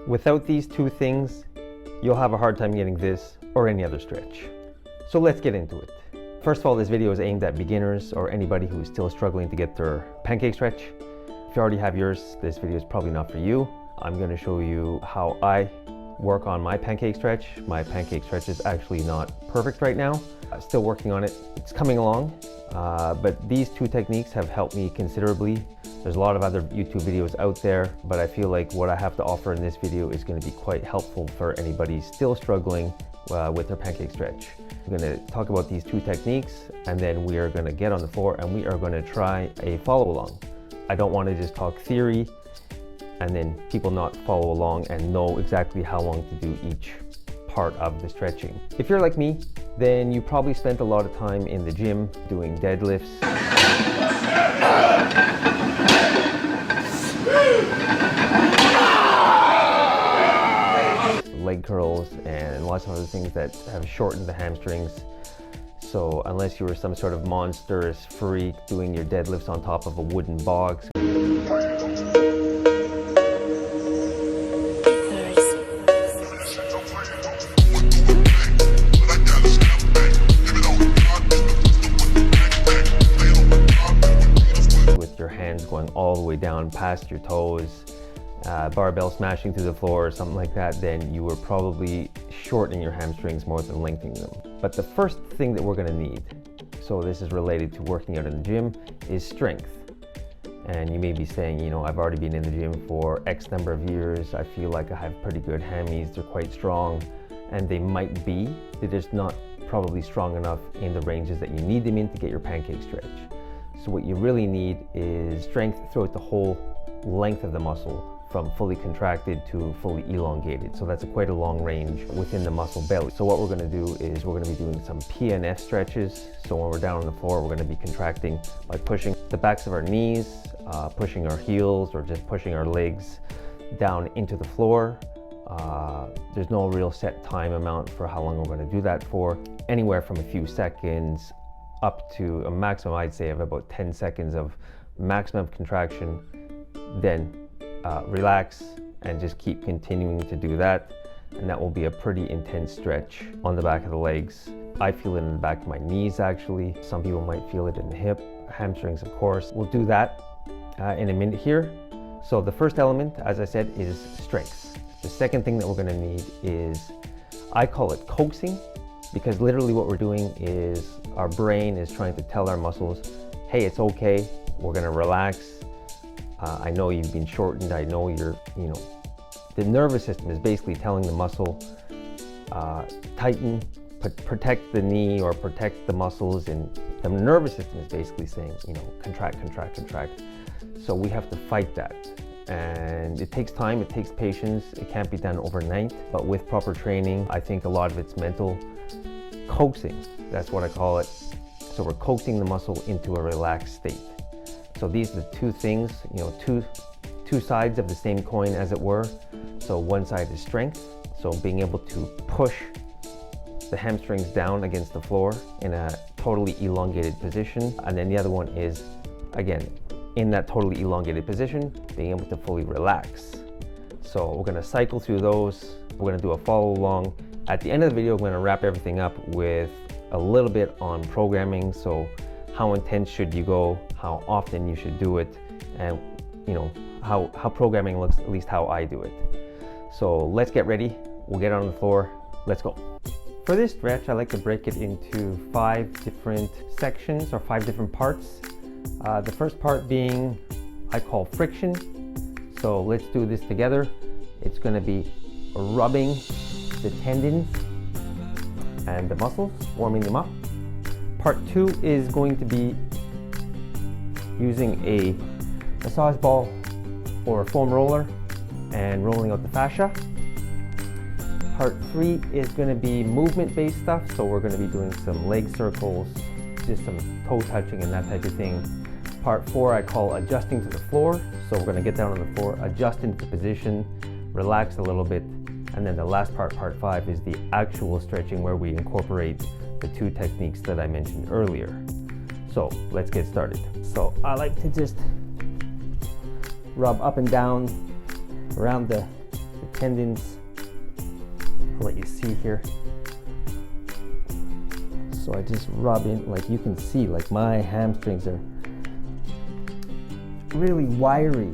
Without these two things, you'll have a hard time getting this or any other stretch. So let's get into it. First of all, this video is aimed at beginners or anybody who is still struggling to get their pancake stretch. If you already have yours, this video is probably not for you. I'm going to show you how I work on my pancake stretch. My pancake stretch is actually not perfect right now. I'm still working on it. It's coming along, but these two techniques have helped me considerably. There's a lot of other YouTube videos out there, but I feel like what I have to offer in this video is going to be quite helpful for anybody still struggling with their pancake stretch. I'm going to talk about these two techniques, and then we are going to get on the floor and we are going to try a follow along. I don't want to just talk theory and then people not follow along and know exactly how long to do each part of the stretching. If you're like me, then you probably spent a lot of time in the gym doing deadlifts, leg curls, and lots of other things that have shortened the hamstrings. So unless you were some sort of monstrous freak doing your deadlifts on top of a wooden box, with your hands going all the way down past your toes, barbell smashing through the floor or something like that, then you were probably shortening your hamstrings more than lengthening them. But the first thing that we're going to need, so this is related to working out in the gym, is strength. And you may be saying, you know, I've already been in the gym for X number of years. I feel like I have pretty good hammies. They're quite strong, and they might be. They're just not probably strong enough in the ranges that you need them in to get your pancake stretch. So what you really need is strength throughout the whole length of the muscle, from fully contracted to fully elongated. So that's quite a long range within the muscle belly. So what we're going to do is we're going to be doing some PNF stretches. So when we're down on the floor, we're going to be contracting by pushing the backs of our knees, pushing our heels, or just pushing our legs down into the floor. There's no real set time amount for how long we're going to do that for. Anywhere from a few seconds up to a maximum, I'd say, of about 10 seconds of maximum contraction. Then relax and just keep continuing to do that, and that will be a pretty intense stretch on the back of the legs. I feel it in the back of my knees actually. Some people might feel it in the hip, hamstrings of course. We'll do that in a minute here. So the first element, as I said, is strength. The second thing that we're going to need is, I call it coaxing, because literally what we're doing is our brain is trying to tell our muscles, hey, it's okay, we're going to relax. I know you've been shortened. I know the nervous system is basically telling the muscle, tighten, protect the knee or protect the muscles, and the nervous system is basically saying, contract, contract, contract. So we have to fight that. And it takes time, it takes patience. It can't be done overnight, but with proper training, I think a lot of it's mental. Coaxing, that's what I call it. So we're coaxing the muscle into a relaxed state. So these are the two things, two sides of the same coin, as it were. So one side is strength, so being able to push the hamstrings down against the floor in a totally elongated position. And then the other one is, again, in that totally elongated position, being able to fully relax. So we're gonna cycle through those. We're gonna do a follow along. At the end of the video, I'm gonna wrap everything up with a little bit on programming. So how intense should you go, how often you should do it, and how programming looks, at least how I do it. So let's get ready. We'll get on the floor. Let's go. For this stretch, I like to break it into 5 different sections or 5 different parts. The first part being, I call friction. So let's do this together. It's going to be rubbing the tendons and the muscles, warming them up. Part 2 is going to be using a massage ball or a foam roller and rolling out the fascia. Part 3 is going to be movement-based stuff, so we're going to be doing some leg circles, just some toe touching and that type of thing. Part 4 I call adjusting to the floor, so we're going to get down on the floor, adjust into position, relax a little bit, and then the last part, part 5, is the actual stretching where we incorporate the 2 techniques that I mentioned earlier. So let's get started. So I like to just rub up and down around the tendons. I'll let you see here. So I just rub in, like you can see, like my hamstrings are really wiry.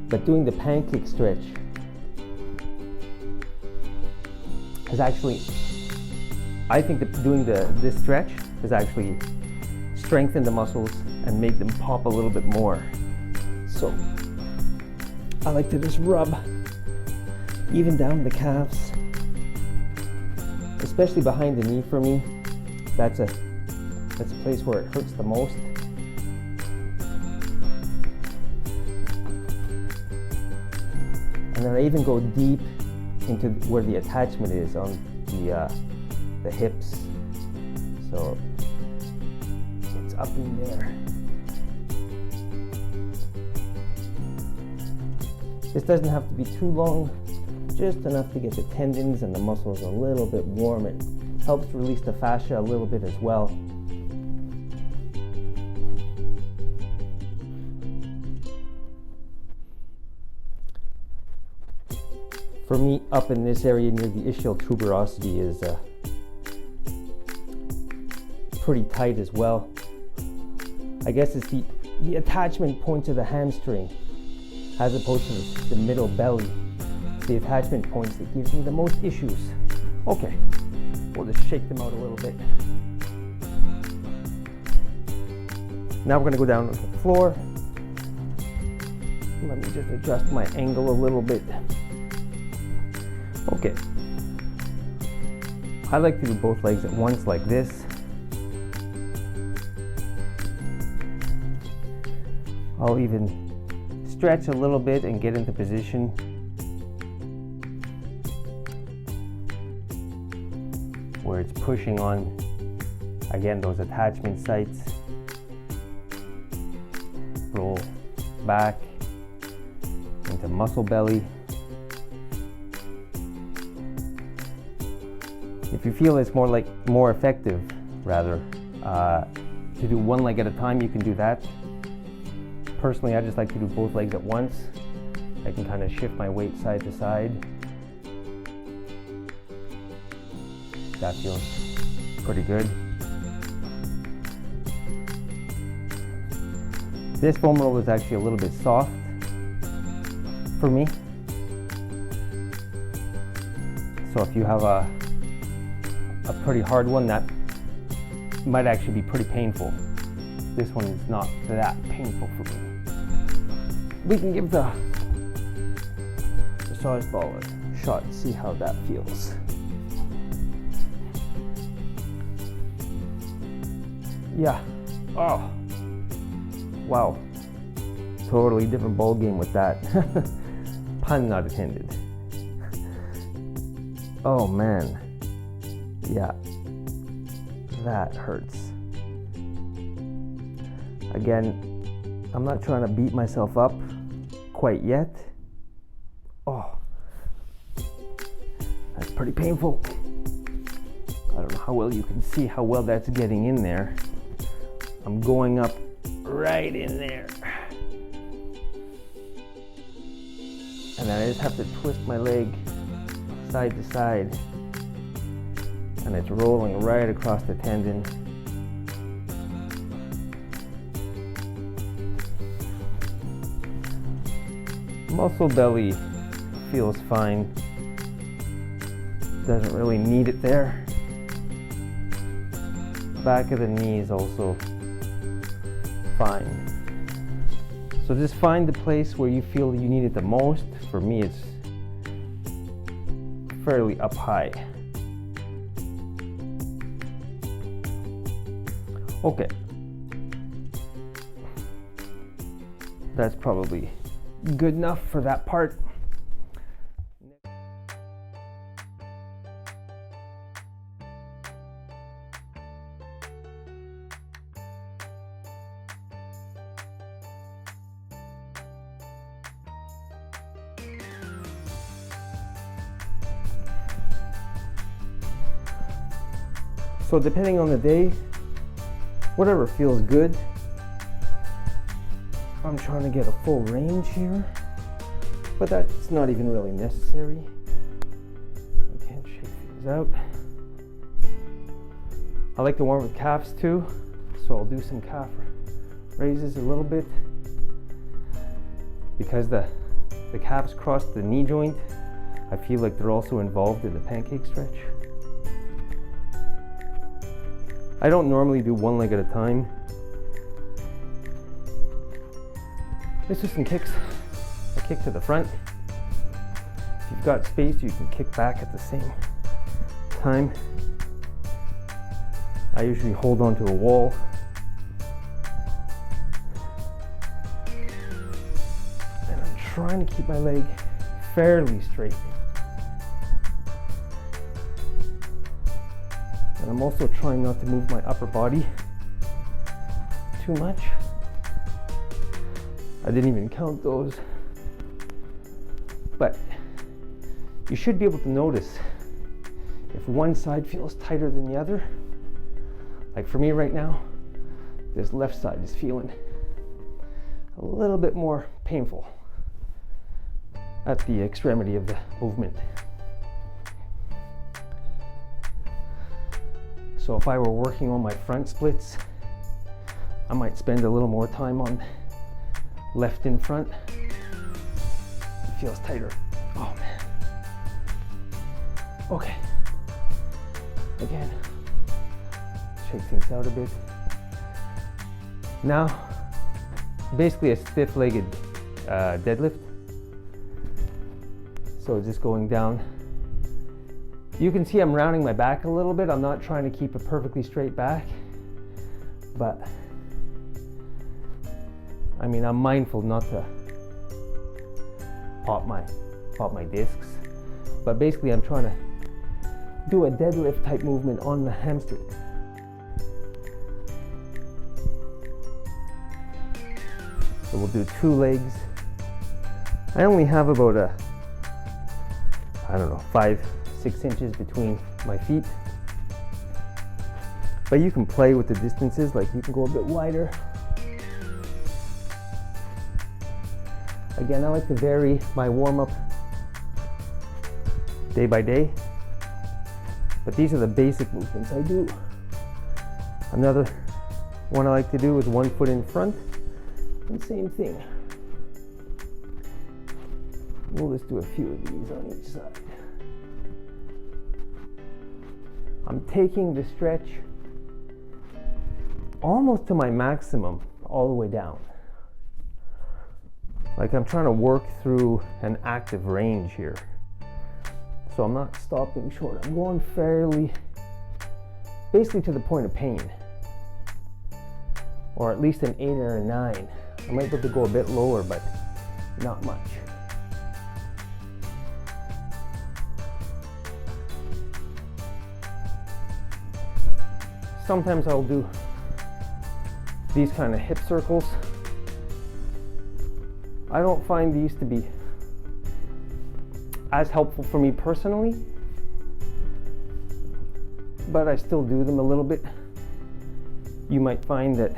But doing the pancake stretch has actually, I think that doing this stretch has actually strengthened the muscles and made them pop a little bit more. So I like to just rub even down the calves, especially behind the knee for me. That's a place where it hurts the most. And then I even go deep into where the attachment is on the hips. So it's up in there. This doesn't have to be too long, just enough to get the tendons and the muscles a little bit warm. It helps release the fascia a little bit as well. For me, up in this area near the ischial tuberosity is pretty tight as well. I guess it's the attachment point to the hamstring as opposed to the middle belly. It's the attachment points that gives me the most issues. Okay, we'll just shake them out a little bit. Now we're going to go down to the floor. Let me just adjust my angle a little bit. Okay, I like to do both legs at once like this. I'll even stretch a little bit and get into position. Where it's pushing on, again, those attachment sites. Roll back into muscle belly. If you feel it's more effective, rather, to do one leg at a time, you can do that. Personally, I just like to do both legs at once. I can kind of shift my weight side to side. That feels pretty good. This foam roll is actually a little bit soft for me. So if you have a pretty hard one, that might actually be pretty painful. This one is not that painful for me. We can give the massage ball a shot and see how that feels. Yeah. Oh. Wow. Totally different ball game with that. Pun not intended. Oh man. Yeah. That hurts. Again, I'm not trying to beat myself up quite yet. Oh. That's pretty painful. I don't know how well you can see how well that's getting in there. I'm going up right in there. And then I just have to twist my leg side to side. And it's rolling right across the tendon. Muscle belly feels fine. Doesn't really need it there. Back of the knee is also fine. So just find the place where you feel you need it the most. For me, it's fairly up high. Okay. That's probably good enough for that part. So depending on the day, whatever feels good. I'm trying to get a full range here, but that's not even really necessary. I can't shake things out. I like to warm with calves too, so I'll do some calf raises a little bit. Because the calves cross the knee joint, I feel like they're also involved in the pancake stretch. I don't normally do one leg at a time. Let's do some kicks. A kick to the front. If you've got space, you can kick back at the same time. I usually hold onto a wall. And I'm trying to keep my leg fairly straight. And I'm also trying not to move my upper body too much. I didn't even count those. But you should be able to notice if one side feels tighter than the other. Like for me right now, this left side is feeling a little bit more painful at the extremity of the movement. So if I were working on my front splits, I might spend a little more time on left in front. It feels tighter. Oh man. Okay. Again, shake things out a bit. Now, basically a stiff-legged deadlift. So just going down. You can see I'm rounding my back a little bit. I'm not trying to keep a perfectly straight back, but I mean, I'm mindful not to pop my discs, but basically I'm trying to do a deadlift type movement on the hamstring. So we'll do 2 legs. I only have about I don't know, 5-6 inches between my feet. But you can play with the distances, like you can go a bit wider. Again, I like to vary my warm-up day by day, but these are the basic movements I do. Another one I like to do is 1 foot in front, and same thing. We'll just do a few of these on each side. I'm taking the stretch almost to my maximum all the way down. Like I'm trying to work through an active range here. So I'm not stopping short. I'm going fairly, basically to the point of pain. Or at least an 8 or a 9. I might be able to go a bit lower, but not much. Sometimes I'll do these kind of hip circles. I don't find these to be as helpful for me personally, but I still do them a little bit. You might find that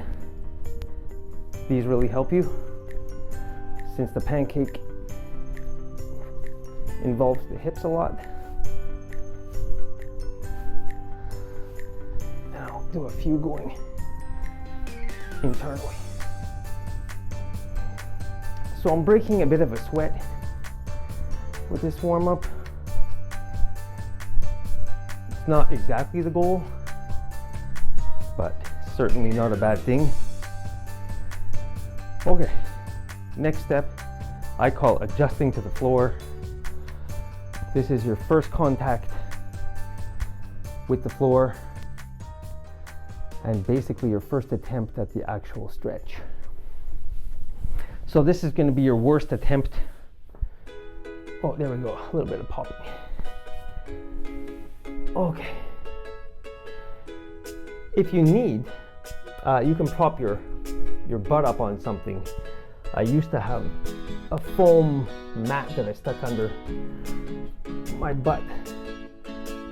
these really help you, since the pancake involves the hips a lot. And I'll do a few going internally. So I'm breaking a bit of a sweat with this warm-up. It's not exactly the goal, but certainly not a bad thing. Okay, next step I call adjusting to the floor. This is your first contact with the floor and basically your first attempt at the actual stretch. So this is going to be your worst attempt. Oh, there we go, a little bit of popping. Okay. If you need, you can prop your butt up on something. I used to have a foam mat that I stuck under my butt.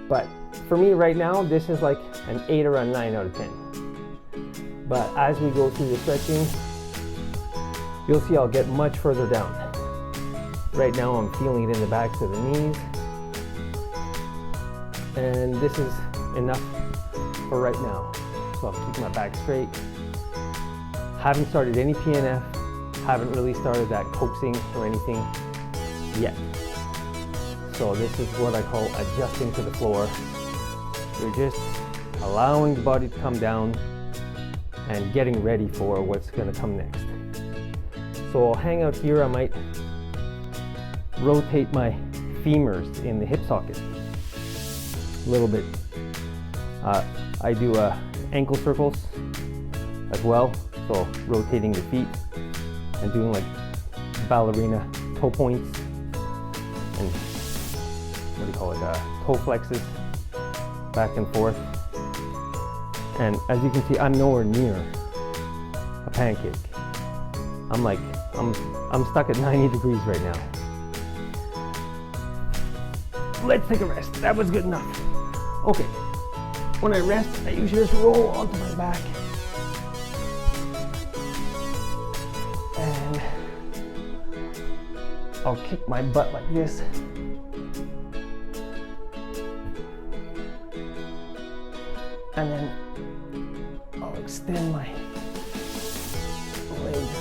But for me right now, this is like an 8 or a 9 out of 10. But as we go through the stretching, you'll see I'll get much further down. Right now I'm feeling it in the backs of the knees. And this is enough for right now. So I'll keep my back straight. Haven't started any PNF. Haven't really started that coaxing or anything yet. So this is what I call adjusting to the floor. You're just allowing the body to come down and getting ready for what's going to come next. So I'll hang out here. I might rotate my femurs in the hip socket a little bit. I do ankle circles as well, so rotating the feet and doing like ballerina toe points and what do you call it, toe flexes back and forth. And as you can see, I'm nowhere near a pancake. I'm stuck at 90 degrees right now. Let's take a rest. That was good enough. Okay, when I rest, I usually just roll onto my back. And I'll kick my butt like this. And then I'll extend my legs,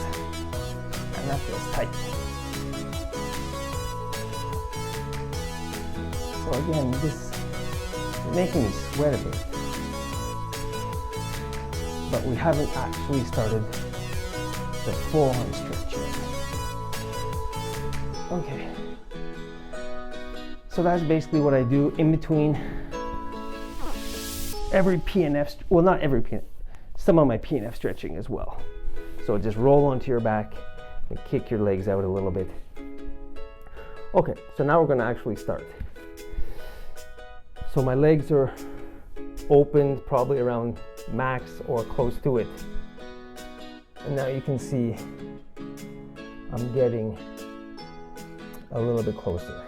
and that feels tight. So again, this is making me sweat a bit, but we haven't actually started the full-on stretch yet. Okay, so that's basically what I do in between every PNF, well, not every PNF, some of my PNF stretching as well. So just roll onto your back and kick your legs out a little bit. Okay, so now we're gonna actually start. So my legs are opened probably around max or close to it. And now you can see I'm getting a little bit closer.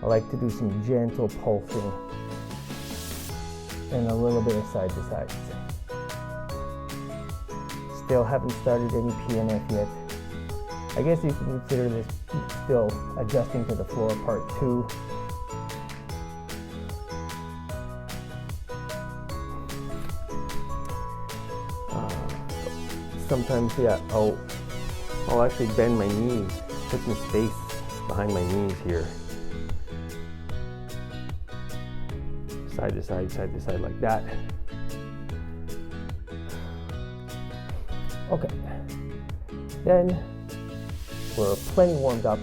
I like to do some gentle pulsing and a little bit of side to side. Still haven't started any PNF yet. I guess you can consider this still adjusting to the floor part 2. Sometimes, yeah, I'll actually bend my knees, put some space behind my knees here. Side to side like that. Okay, then we're plenty warmed up,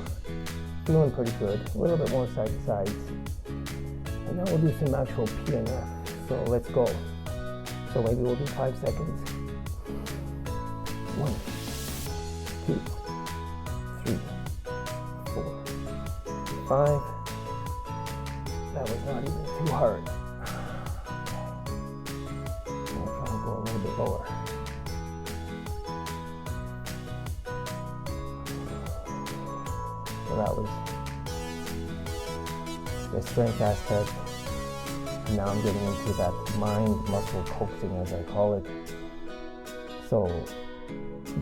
feeling pretty good, a little bit more side to sides. And now we'll do some actual PNF, so let's go. So maybe we'll do 5 seconds. 1, 2, 3, 4, 5. That was not even too hard. I'll try and go a little bit lower. So that was the strength aspect. And now I'm getting into that mind muscle coaxing, as I call it. So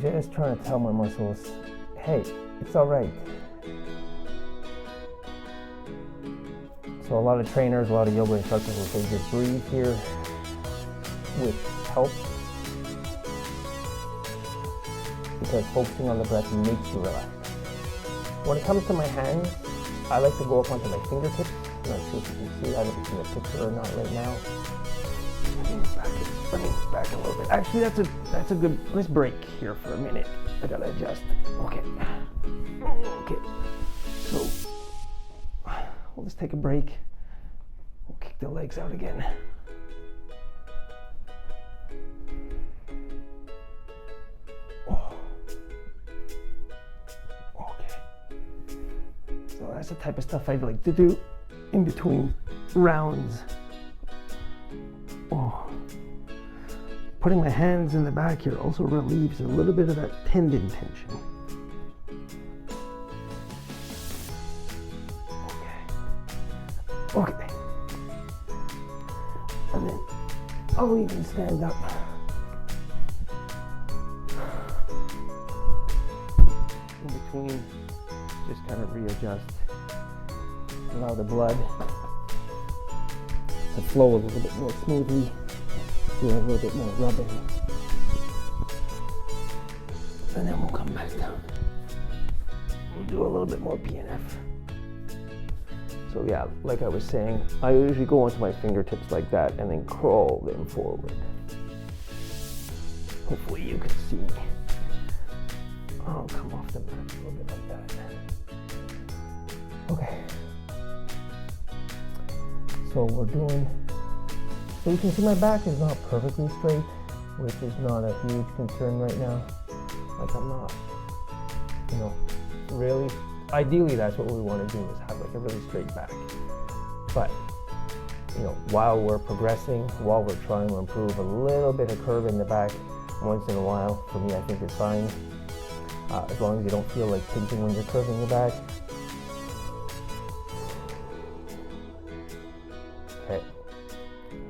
just trying to tell my muscles, hey, it's all right. So a lot of trainers, a lot of yoga instructors will say just breathe here with help, because focusing on the breath makes you relax. When it comes to my hands, I like to go up onto my fingertips. I'm not sure if you can see that, if you see the picture or not right now. Let me back a little bit. Actually, that's a good, let's break here for a minute. I gotta adjust. Okay. So we'll just take a break. We'll kick the legs out again. Okay. So that's the type of stuff I'd like to do in between rounds. Putting my hands in the back here also relieves a little bit of that tendon tension. Okay. And then I'll even stand up. in between, just kind of readjust. Allow the blood to flow a little bit more smoothly. Do a little bit more rubbing. And then we'll come back down. We'll do a little bit more PNF. So yeah, like I was saying, I usually go onto my fingertips like that and then crawl them forward. Hopefully you can see me. I'll come off the mat a little bit like that. Okay. So we're doing, so you can see my back is not perfectly straight, which is not a huge concern right now. Like I'm not, really, ideally that's what we want to do, is have like a really straight back. But, while we're progressing, while we're trying to improve, a little bit of curve in the back once in a while, for me I think is fine. As long as you don't feel like pinching when you're curving the back. Okay,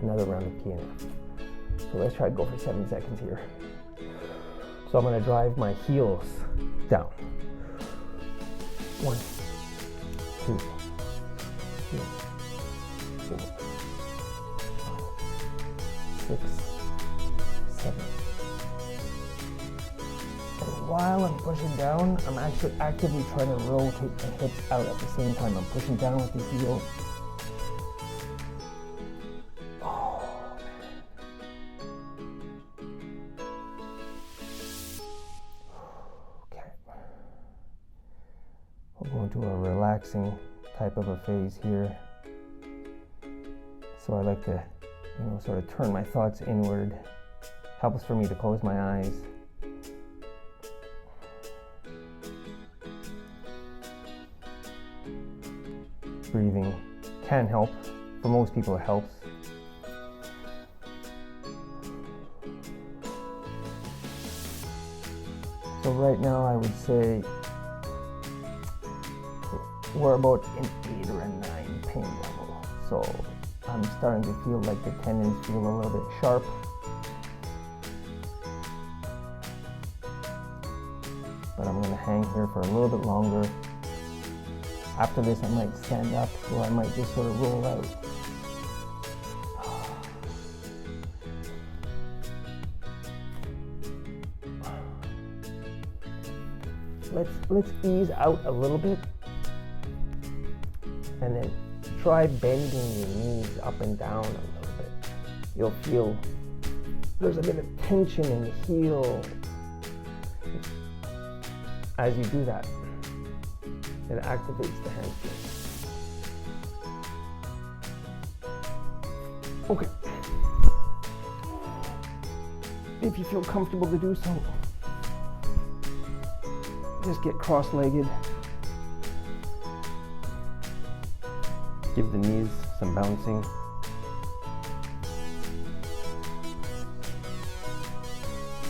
another round of PNF. So let's try to go for 7 seconds here. So I'm going to drive my heels down. 1, 2, 3, 4, 5, 6, 7. And while I'm pushing down, I'm actually actively trying to rotate the hips out at the same time. I'm pushing down with the heels. Into a relaxing type of a phase here. So I like to, sort of turn my thoughts inward. Helps for me to close my eyes. Breathing can help. For most people it helps. So right now I would say we're about an 8 or a 9 pain level. So I'm starting to feel like the tendons feel a little bit sharp. But I'm going to hang here for a little bit longer. After this I might stand up, or I might just sort of roll out. Let's ease out a little bit. And then try bending your knees up and down a little bit. You'll feel there's a bit of tension in the heel. As you do that, it activates the hamstring. Okay. If you feel comfortable to do so, just get cross-legged. Give the knees some bouncing.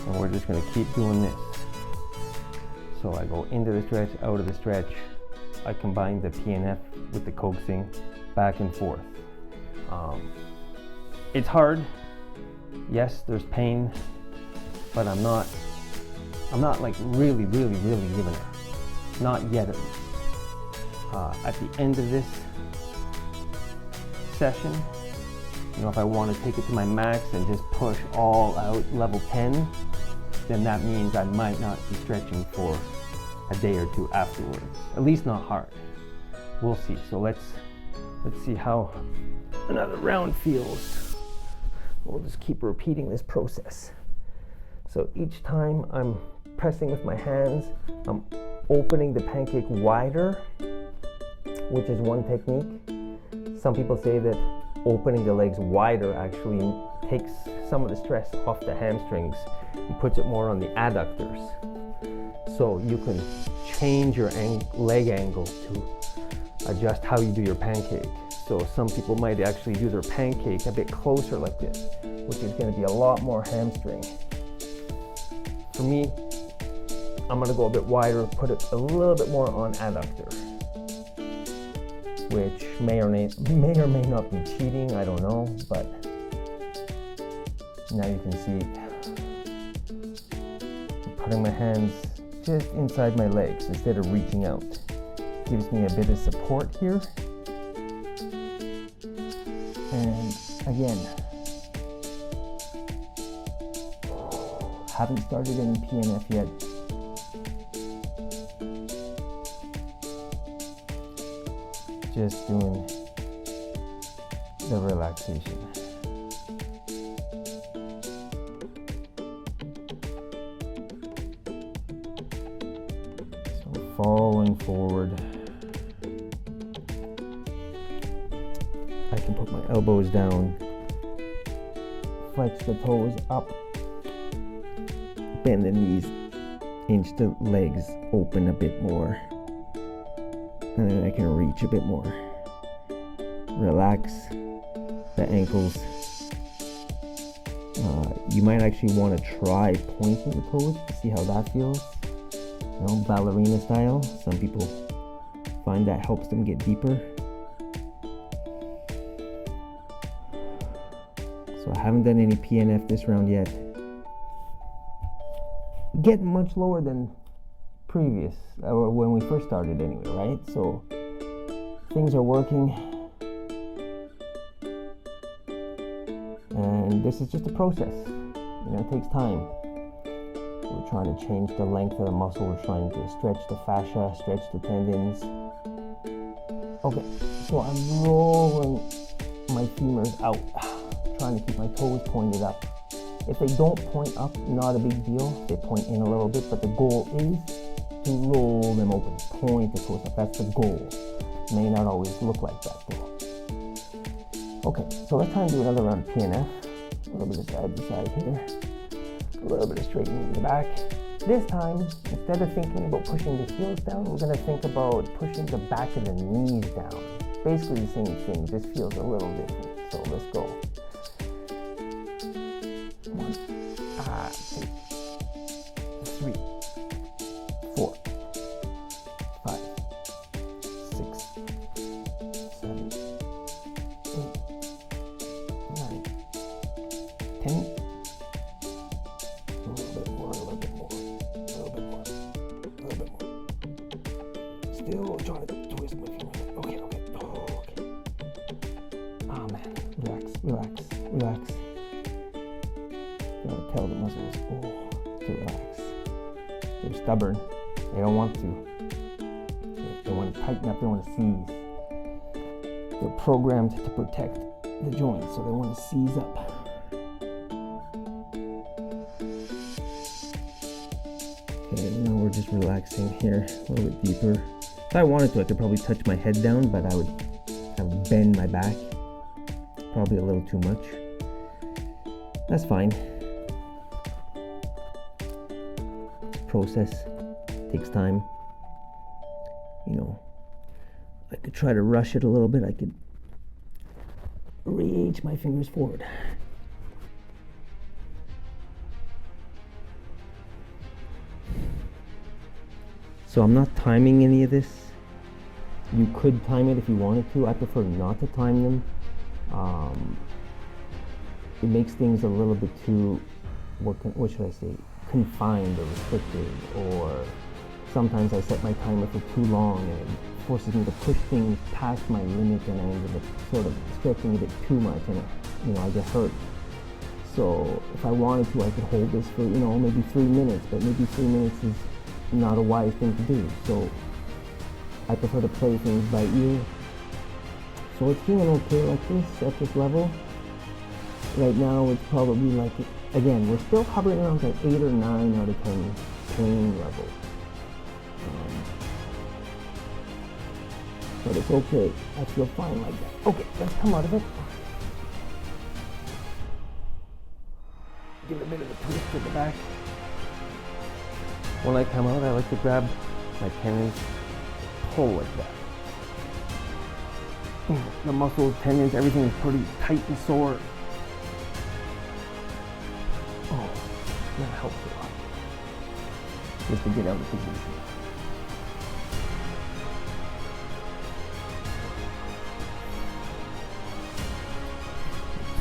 And we're just going to keep doing this. So I go into the stretch, out of the stretch. I combine the PNF with the coaxing, back and forth. It's hard. Yes, there's pain, but I'm not like really giving it. Not yet at least. At the end of this session, if I want to take it to my max and just push all out level 10, then that means I might not be stretching for a day or two afterwards. At least not hard. We'll see. So let's see how another round feels. We'll just keep repeating this process. So each time I'm pressing with my hands, I'm opening the pancake wider, which is one technique. Some people say that opening the legs wider actually takes some of the stress off the hamstrings and puts it more on the adductors. So you can change your leg angle to adjust how you do your pancake. So some people might actually do their pancake a bit closer like this, which is going to be a lot more hamstring. For me, I'm going to go a bit wider, put it a little bit more on adductor, which may or may not be cheating, I don't know, but now you can see I'm putting my hands just inside my legs instead of reaching out. Gives me a bit of support here. And again, haven't started any PNF yet. Just doing the relaxation. So falling forward. I can put my elbows down, flex the toes up, bend the knees, inch the legs open a bit more, and then I can reach a bit more. Relax the ankles. You might actually want to try pointing the toes to see how that feels. You know, ballerina style. Some people find that helps them get deeper. So I haven't done any PNF this round yet. Getting much lower than previous, or when we first started anyway, right? So things are working. And this is just a process. You know, it takes time. We're trying to change the length of the muscle. We're trying to stretch the fascia, stretch the tendons. Okay, so I'm rolling my femurs out, trying to keep my toes pointed up. If they don't point up, not a big deal. They point in a little bit, but the goal is to roll them open, point the toes up. That's the goal. May not always look like that though. Okay, so let's try and do another round of PNF. A little bit of side to side here. A little bit of straightening in the back. This time, instead of thinking about pushing the heels down, we're going to think about pushing the back of the knees down. Basically the same thing, just feels a little different. So let's go. 1, 2, 3, 4, 5, 6, 7, 8, 9, 10. A little bit more, a little bit more, a little bit more, a little bit more. Still trying to twist my finger. Okay. Oh man, relax. Gotta tell the muscles to relax. They're stubborn. They don't want to. They want to tighten up. They want to seize. They're programmed to protect the joints, so they want to seize up. Okay, now we're just relaxing here a little bit deeper. If I wanted to, I could probably touch my head down, but I would bend my back. Probably a little too much. That's fine. Process takes time. You know, I could try to rush it a little bit. I could reach my fingers forward. So I'm not timing any of this. You could time it if you wanted to. I prefer not to time them. It makes things a little bit too, what should I say, confined or restricted, or sometimes I set my timer for too long and it forces me to push things past my limit, and I end up sort of stretching it too much, and I get hurt. So if I wanted to, I could hold this for maybe 3 minutes, but maybe 3 minutes is not a wise thing to do. So I prefer to play things by ear. So it's feeling okay like this at this level. Right now it's probably like, again, we're still hovering around that 8 or 9 out of 10 training level. But it's okay. I feel fine like that. Okay, let's come out of it. Give it a bit of a twist to the back. When I come out, I like to grab my tendons, pull like that. The muscles, tendons, everything is pretty tight and sore. Oh, that helps a lot. Just to get out of position.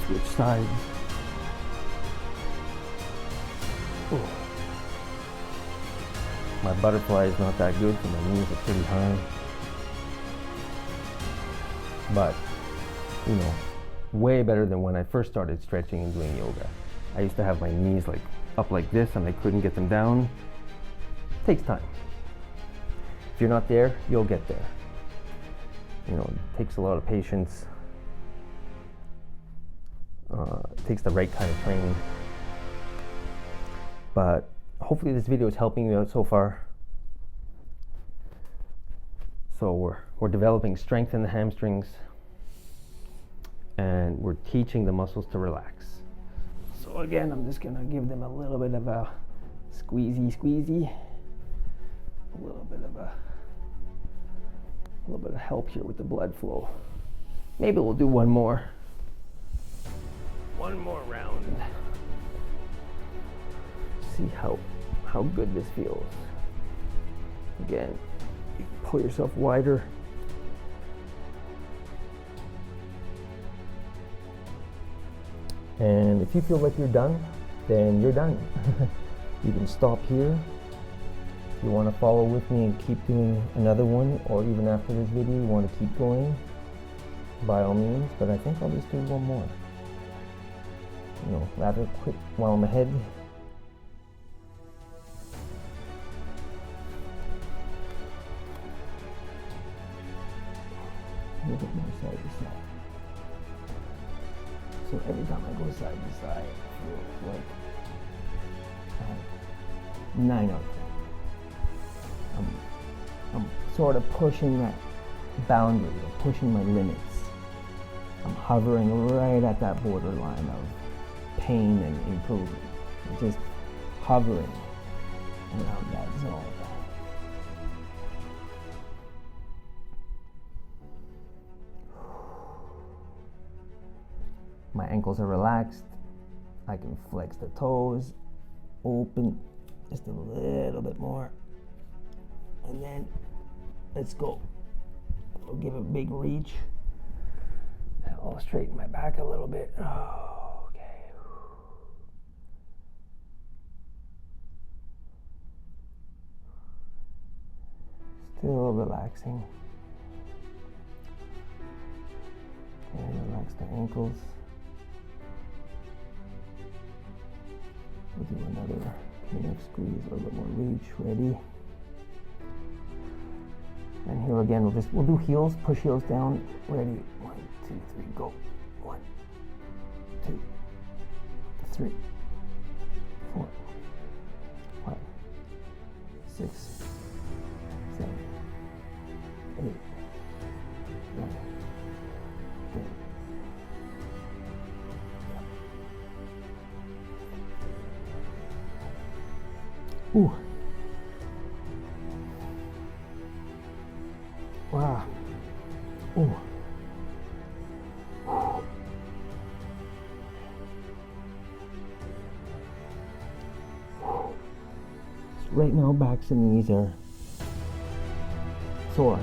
Switch sides. My butterfly is not that good, so my knees are pretty high. But, you know, way better than when I first started stretching and doing yoga. I used to have my knees like up like this and I couldn't get them down. It takes time. If you're not there, you'll get there. You know, it takes a lot of patience. It takes the right kind of training. But hopefully this video is helping you out so far. So we're developing strength in the hamstrings and we're teaching the muscles to relax. So again, I'm just gonna give them a little bit of a squeezy, a little bit of help here with the blood flow. Maybe we'll do one more round. See how good this feels. Again, you pull yourself wider. And if you feel like you're done, then you're done. You can stop here. If you want to follow with me and keep doing another one, or even after this video you want to keep going, by all means, but I think I'll just do one more. You know, rather quick while I'm ahead. A little bit more side to side. So every time I go side to side, it feels like 9 out of 10. I'm sort of pushing that boundary, or pushing my limits. I'm hovering right at that borderline of pain and improvement. I'm just hovering around that zone. My ankles are relaxed. I can flex the toes, open just a little bit more. And then let's go. I'll give a big reach. And I'll straighten my back a little bit. Oh, okay. Still relaxing. And relax the ankles. We'll do another neck squeeze, a little bit more reach, ready. And here again, we'll do heels, push heels down, ready. 1, 2, 3, go. 1, 2, 3, 4, 5, 6, 7, 8, 9, 10. Ooh. Wow. Ooh. So right now, backs and knees are sore,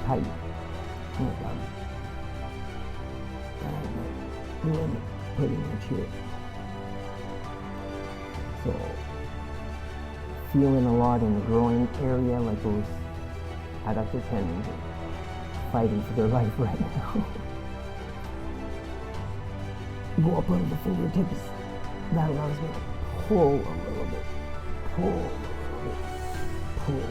tight. Oh my God. And limit pretty much here. So feeling a lot in the groin area, like those adductor tendons are fighting for their life right now. Go up under the fingertips. That allows me to pull a little bit. Pull a little bit. Pull.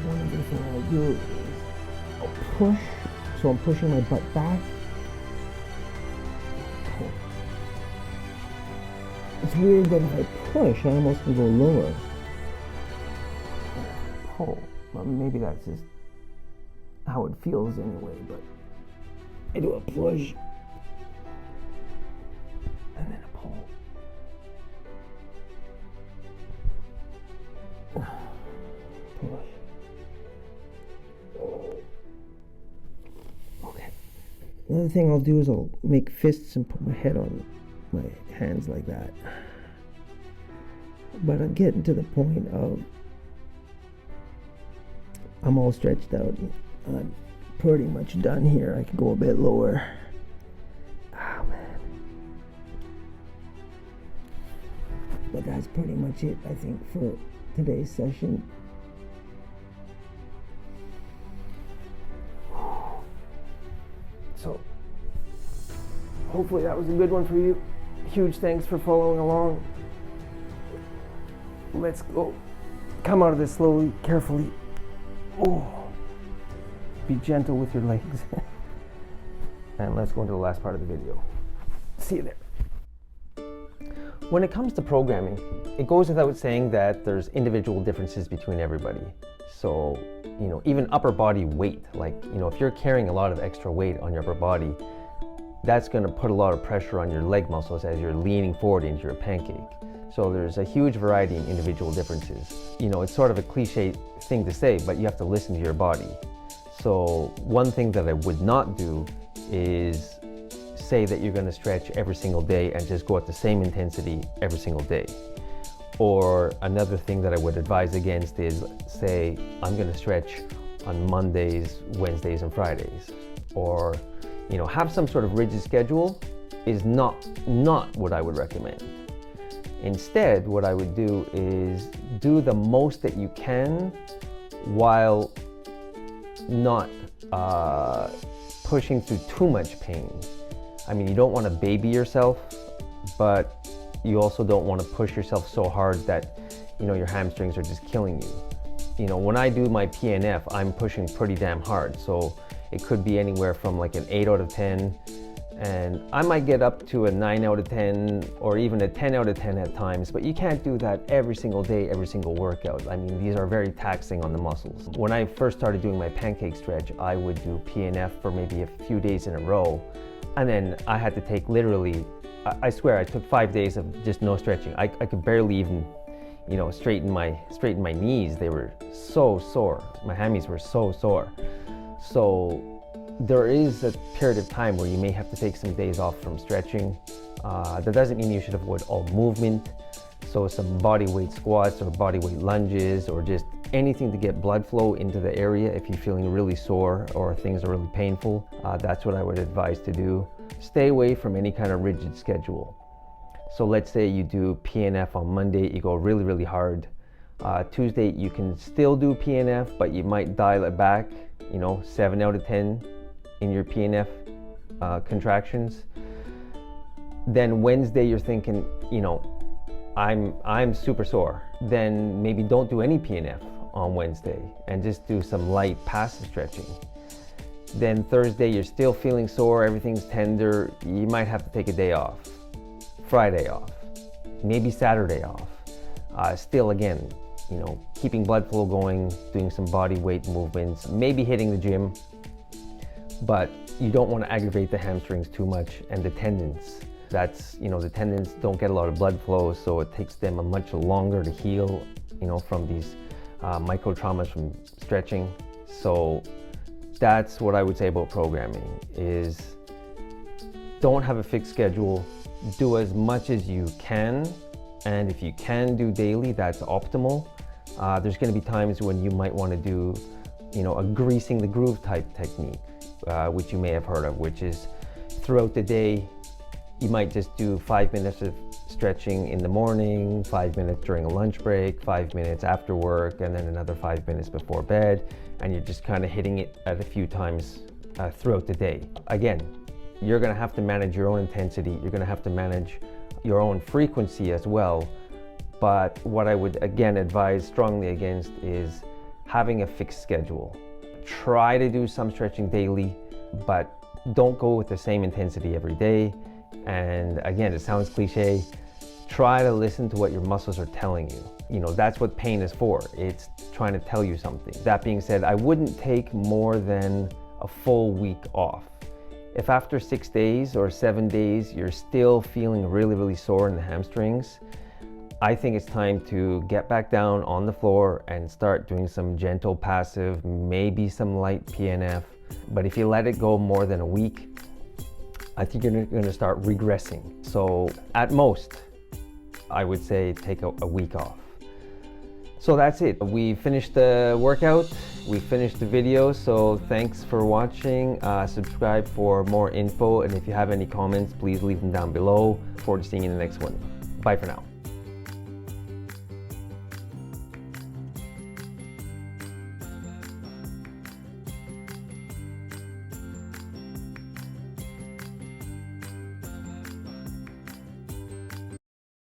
One of the things I do is I'll push, so I'm pushing my butt back. Pull. It's weird that if I push, I almost can go lower. Pull. Well, maybe that's just how it feels anyway, but I do a push and then a pull. Push. Okay. Another thing I'll do is I'll make fists and put my head on my hands like that. But I'm getting to the point of I'm all stretched out. I'm pretty much done here. I could go a bit lower. Oh man. But that's pretty much it, I think, for today's session. So, hopefully that was a good one for you. Huge thanks for following along. Let's go. Come out of this slowly, carefully. Oh. Be gentle with your legs. And let's go into the last part of the video. See you there. When it comes to programming, it goes without saying that there's individual differences between everybody. So, even upper body weight, like, if you're carrying a lot of extra weight on your upper body, that's going to put a lot of pressure on your leg muscles as you're leaning forward into your pancake. So there's a huge variety in individual differences. It's sort of a cliche thing to say, but you have to listen to your body. So one thing that I would not do is say that you're going to stretch every single day and just go at the same intensity every single day. Or another thing that I would advise against is say, I'm going to stretch on Mondays, Wednesdays, and Fridays. Or, have some sort of rigid schedule is not what I would recommend. Instead, what I would do is do the most that you can while not pushing through too much pain. I mean, you don't want to baby yourself, but you also don't want to push yourself so hard that, your hamstrings are just killing you. When I do my PNF, I'm pushing pretty damn hard. So it could be anywhere from like an 8 out of 10, and I might get up to a 9 out of 10 or even a 10 out of 10 at times, but you can't do that every single day, every single workout. I mean, these are very taxing on the muscles. When I first started doing my pancake stretch, I would do PNF for maybe a few days in a row, and then I had to take literally, I swear I took 5 days of just no stretching. I could barely even, straighten my knees. They were so sore. My hammies were so sore. So there is a period of time where you may have to take some days off from stretching. That doesn't mean you should avoid all movement. So some body weight squats or body weight lunges or just anything to get blood flow into the area if you're feeling really sore or things are really painful. That's what I would advise to do. Stay away from any kind of rigid schedule. So let's say you do PNF on Monday, you go really, really hard. Tuesday, you can still do PNF, but you might dial it back, 7 out of 10 in your PNF contractions. Then Wednesday, you're thinking, I'm super sore. Then maybe don't do any PNF on Wednesday and just do some light passive stretching. Then Thursday, you're still feeling sore, everything's tender, you might have to take a day off. Friday off, maybe Saturday off. Still again, keeping blood flow going, doing some body weight movements, maybe hitting the gym, but you don't want to aggravate the hamstrings too much and the tendons. That's, the tendons don't get a lot of blood flow, so it takes them a much longer to heal, from these micro traumas from stretching. So that's what I would say about programming is don't have a fixed schedule, do as much as you can, and if you can do daily, that's optimal. There's going to be times when you might want to do, a greasing the groove type technique, which you may have heard of, which is throughout the day, you might just do 5 minutes of stretching in the morning, 5 minutes during a lunch break, 5 minutes after work, and then another 5 minutes before bed, and you're just kind of hitting it at a few times throughout the day. Again, you're going to have to manage your own intensity, you're going to have to manage your own frequency as well. But what I would again advise strongly against is having a fixed schedule. Try to do some stretching daily, but don't go with the same intensity every day. And again, it sounds cliche, try to listen to what your muscles are telling you. That's what pain is for. It's trying to tell you something. That being said, I wouldn't take more than a full week off. If after 6 days or 7 days, you're still feeling really, really sore in the hamstrings, I think it's time to get back down on the floor and start doing some gentle passive, maybe some light PNF. But if you let it go more than a week, I think you're going to start regressing. So at most, I would say take a week off. So that's it. We finished the workout. We finished the video. So thanks for watching. Subscribe for more info. And if you have any comments, please leave them down below. Look forward to seeing you in the next one. Bye for now.